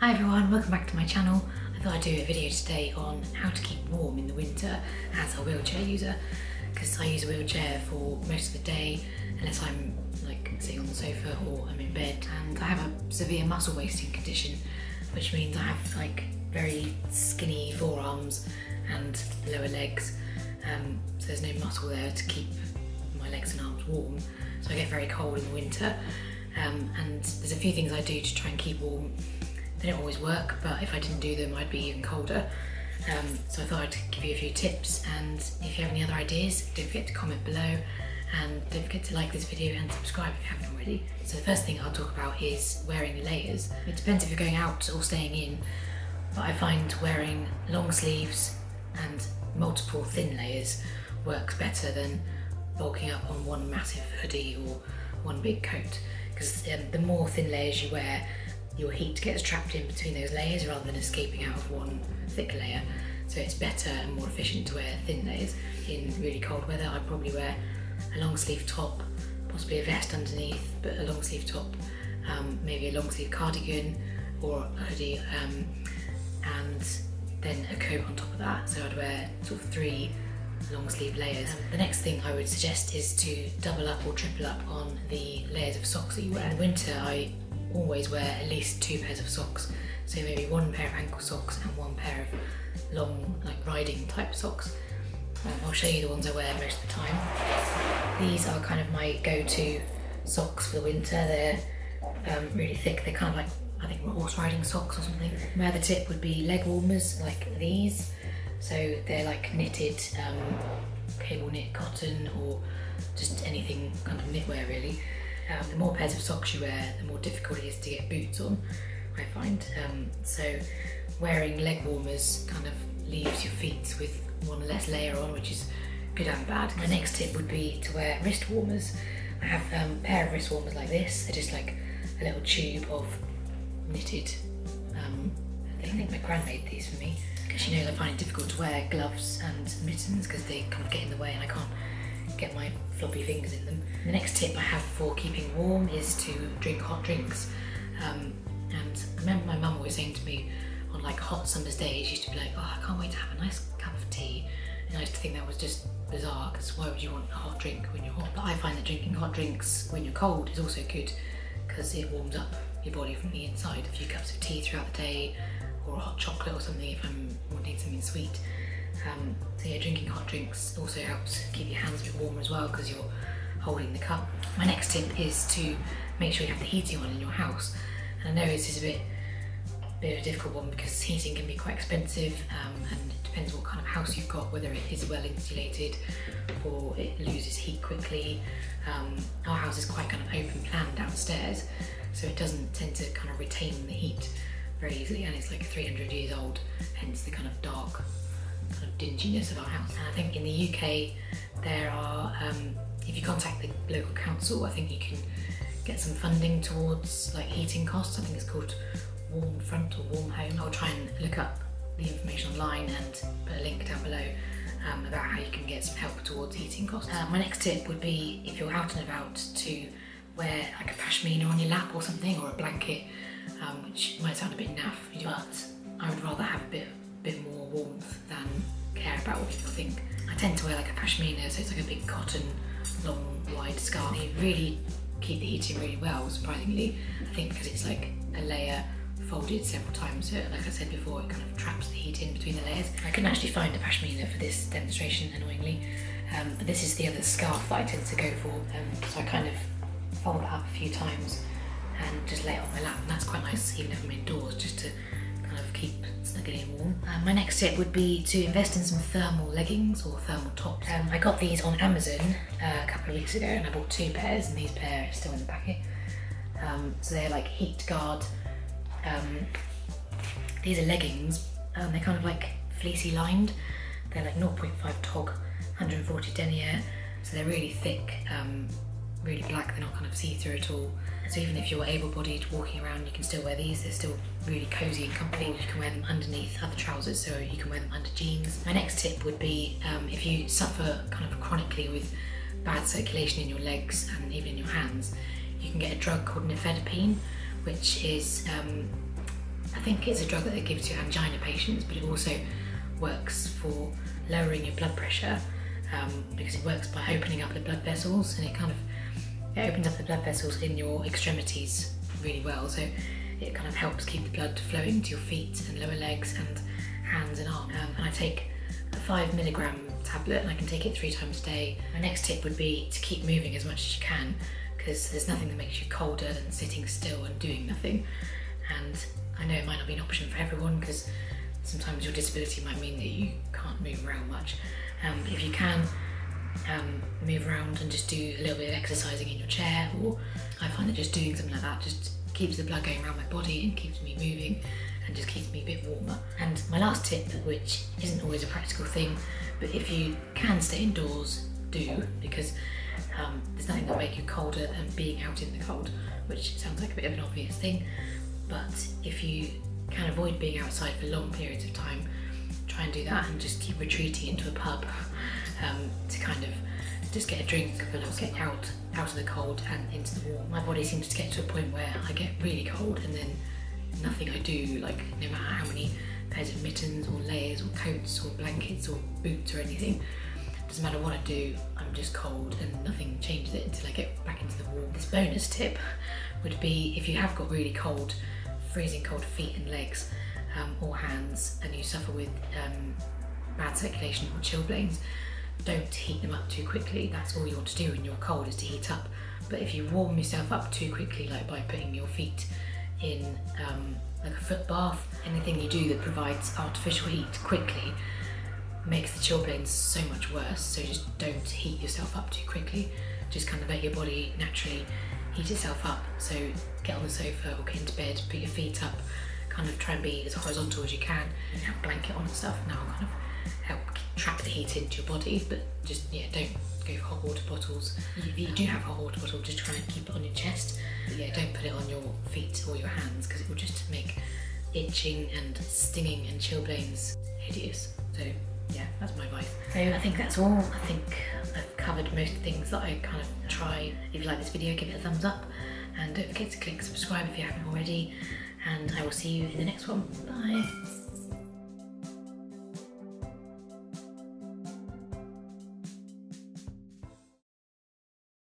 Hi everyone, welcome back to my channel. I thought I'd do a video today on how to keep warm in the winter as a wheelchair user, because I use a wheelchair for most of the day unless I'm like sitting on the sofa or I'm in bed, and I have a severe muscle wasting condition, which means I have like very skinny forearms and lower legs, so there's no muscle there to keep my legs and arms warm, so I get very cold in the winter, and there's a few things I do to try and keep warm. They don't always work, but if I didn't do them, I'd be even colder. So I thought I'd give you a few tips, and if you have any other ideas, don't forget to comment below, and don't forget to like this video and subscribe if you haven't already. So the first thing I'll talk about is wearing layers. It depends if you're going out or staying in, but I find wearing long sleeves and multiple thin layers works better than bulking up on one massive hoodie or one big coat, because the more thin layers you wear, your heat gets trapped in between those layers rather than escaping out of one thick layer. So it's better and more efficient to wear thin layers. In really cold weather, I'd probably wear a long sleeve top, possibly a vest underneath, but a long sleeve top, maybe a long sleeve cardigan or a hoodie, and then a coat on top of that. So I'd wear sort of 3 long sleeve layers. The next thing I would suggest is to double up or triple up on the layers of socks that you wear. In winter, I always wear at least 2 pairs of socks, so maybe 1 pair of ankle socks and 1 pair of long, like riding type socks. I'll show you the ones I wear most of the time. These are kind of my go-to socks for the winter. They're really thick. They're kind of like, I think, horse riding socks or something. My other tip would be leg warmers like these. So they're like knitted, cable knit cotton, or just anything kind of knitwear really. The more pairs of socks you wear, the more difficult it is to get boots on, I find. So wearing leg warmers kind of leaves your feet with 1 less layer on, which is good and bad. My next tip would be to wear wrist warmers. I have a pair of wrist warmers like this. They're just like a little tube of knitted, I think my gran made these for me, because she knows I find it difficult to wear gloves and mittens because they kind of get in the way and I can't get my floppy fingers in them. The next tip I have for keeping warm is to drink hot drinks. And I remember my mum always saying to me on like hot summer's days, she used to be like, oh, I can't wait to have a nice cup of tea. And I used to think that was just bizarre, because why would you want a hot drink when you're hot? But I find that drinking hot drinks when you're cold is also good, because it warms up your body from the inside. A few cups of tea throughout the day, or a hot chocolate or something if I'm wanting something sweet. So yeah, drinking hot drinks also helps keep your hands a bit warmer as well, because you're holding the cup. My next tip is to make sure you have the heating on in your house. And I know this is a bit of a difficult one because heating can be quite expensive, and it depends what kind of house you've got, whether it is well insulated or it loses heat quickly. Our house is quite kind of open plan downstairs, so it doesn't tend to kind of retain the heat very easily, and it's like 300 years old, hence the kind of dark kind of dinginess of our house. And I think in the UK there are, if you contact the local council, I think you can get some funding towards like heating costs. I think it's called Warm Front or Warm Home. I'll try and look up the information online and put a link down below about how you can get some help towards heating costs. My next tip would be, if you're out and about, to wear like a pashmina on your lap or something, or a blanket, which might sound a bit naff, but I would rather have a bit more warmth than care about what people think. I tend to wear like a pashmina, so it's like a big cotton, long, wide scarf. They really keep the heating really well, surprisingly. I think because it's like a layer folded several times, so like I said before, it kind of traps the heat in between the layers. I couldn't actually find a pashmina for this demonstration, annoyingly, but this is the other scarf that I tend to go for, so I kind of fold it up a few times and just lay it on my lap, and that's quite nice even if I'm indoors, just to kind of keep snuggly and warm. My next tip would be to invest in some thermal leggings or thermal tops. I got these on Amazon a couple of weeks ago, and I bought 2 pairs, and these pair are still in the packet. So they're like heat guard. These are leggings. They're kind of like fleecy lined. They're like 0.5 tog, 140 denier, so they're really thick, really black. They're not kind of see-through at all. So even if you're able-bodied walking around, you can still wear these. They're still really cozy and comfy. You can wear them underneath other trousers, so you can wear them under jeans. My next tip would be, if you suffer kind of chronically with bad circulation in your legs and even in your hands, you can get a drug called nifedipine, which is I think it's a drug that they give to angina patients, but it also works for lowering your blood pressure because it works by opening up the blood vessels, and it opens up the blood vessels in your extremities really well. So it kind of helps keep the blood flowing to your feet and lower legs and hands and arms. And I take a 5 milligram tablet, and I can take it 3 times a day. My next tip would be to keep moving as much as you can, because there's nothing that makes you colder than sitting still and doing nothing. And I know it might not be an option for everyone, because sometimes your disability might mean that you can't move around much. But if you can, move around and just do a little bit of exercising in your chair, or I find that just doing something like that just keeps the blood going around my body and keeps me moving and just keeps me a bit warmer. And my last tip, which isn't always a practical thing, but if you can stay indoors, do, because there's nothing that will make you colder than being out in the cold, which sounds like a bit of an obvious thing, but if you can avoid being outside for long periods of time, try and do that, and just keep retreating into a pub to kind of just get a drink, but also get out of the cold and into the warm. My body seems to get to a point where I get really cold, and then nothing I do, like no matter how many pairs of mittens or layers or coats or blankets or boots or anything, doesn't matter what I do, I'm just cold, and nothing changes it until I get back into the warm. This bonus tip would be, if you have got really cold, freezing cold feet and legs or hands, and you suffer with bad circulation or chilblains, don't heat them up too quickly. That's all you want to do when you're cold, is to heat up. But if you warm yourself up too quickly, like by putting your feet in like a foot bath, anything you do that provides artificial heat quickly makes the chilblains so much worse. So just don't heat yourself up too quickly. Just kind of let your body naturally heat itself up. So get on the sofa or get into bed, put your feet up, kind of try and be as horizontal as you can, and have a blanket on and stuff. And that'll kind of help trap the heat into your body. But just, yeah, don't go for hot water bottles. If you do have a hot water bottle, just try and keep it on your chest. But yeah, don't put it on your feet or your hands, because it will just make itching and stinging and chilblains hideous. So yeah, that's my advice. So I think that's all. I think I've covered most things that I kind of try. If you like this video, give it a thumbs up, and don't forget to click subscribe if you haven't already, and I will see you in the next one. Bye.